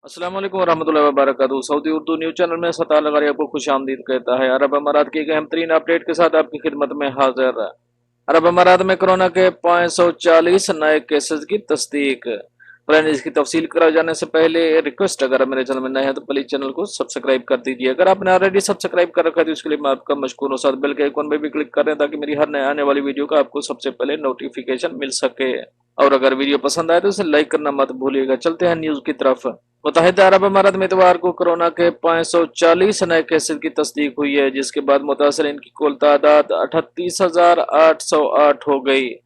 अस्सलाम वालेकुम वरहमतुल्लाहि वबरकातुहू। सऊदी उर्दू न्यूज़ चैनल में सत्तार लगारी आपको खुश आमदीद कहता है। अरब अमारात की एक अहम तरीन अपडेट के साथ आपकी खिदमत में हाजिर है। अरब अमारात में कोरोना के 540 नए केसेस की तस्दीक। फ्रेंड, इसकी तफसील कराए जाने से पहले रिक्वेस्ट, अगर आप मेरे चैनल में नए हैं तो प्लीज चैनल को सब्सक्राइब कर दीजिए। अगर आपने ऑलरेडी सब्सक्राइब कर रखा है तो इसके लिए मैं आपका मशकूर हूँ। साथ बेल के आइकॉन पे भी क्लिक करें ताकि मेरी हर नए आने वाली वीडियो का आपको सबसे पहले नोटिफिकेशन मिल सके। और अगर वीडियो पसंद आए तो इसे लाइक करना मत भूलिएगा। चलते हैं न्यूज की तरफ। मुत्तहिदा अरब अमारात में इतवार को कोरोना के 540 नए केसेस की तस्दीक हुई है, जिसके बाद मुतासरीन की कुल तादाद 38,808 हो गई।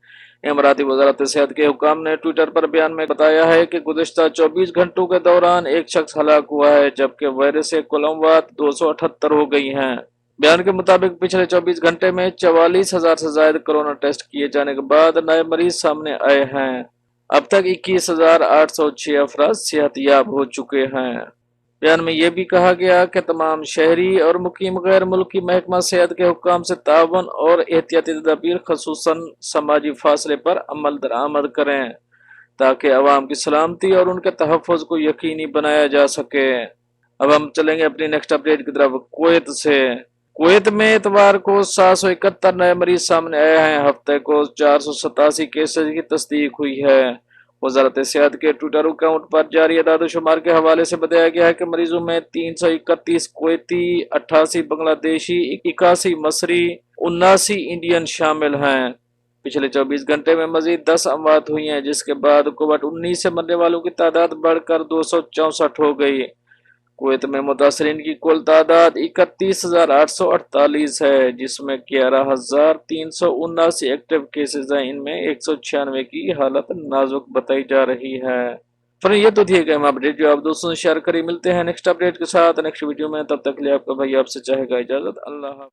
इमराती वजारत सेहत के हुकाम ने ट्विटर पर बयान में बताया है कि गुज़िश्ता 24 घंटों के दौरान एक शख्स हलाक हुआ है, जबकि वायरस से कुल अमवात 278 हो गई हैं। बयान के मुताबिक पिछले 24 घंटे में 44,000 से ज्यादा कोरोना टेस्ट किए जाने के बाद नए मरीज सामने आए हैं। अब तक 21,806 अफराद सेहतयाब हो चुके हैं। बयान में यह भी कहा गया कि तमाम शहरी और मुकीम गैर मुल्की महकमा सेहत के हुक्काम से तावन और एहतियाती तदाबीर खसूसन समाजी फासले पर अमल दरामद करें ताकि अवाम की सलामती और उनके तहफ़्फ़ुज़ को यकीनी बनाया जा सके। अब हम चलेंगे अपनी नेक्स्ट अपडेट की तरफ। कुवैत से कुवैत में इतवार को 771 नए मरीज सामने आए हैं। हफ्ते को 487 केसेज की तस्दीक हुई है। वजारत सेहत के ट्विटर अकाउंट पर जारी अदाद-ओ-शुमार के हवाले से बताया गया है कि मरीजों में 331 कुवैती, 88 बांग्लादेशी, 81 मसरी, 79 इंडियन शामिल हैं। पिछले 24 घंटे में मजीद 10 अमवात हुई हैं, जिसके बाद कोविड-19 से मरने वालों की तादाद बढ़कर 264 हो गई। कुवैत में मुतासरीन की कुल तादाद 31,848 है, जिसमें 11,379 एक्टिव केसेज हैं। इनमें 196 की हालत नाजुक बताई जा रही है। फिर ये तो थी कि हम अपडेट जो आप दोस्तों से शेयर करें। मिलते हैं नेक्स्ट अपडेट के साथ नेक्स्ट वीडियो में। तब तक के लिए आपका भाई आपसे चाहेगा इजाजत। अल्लाह।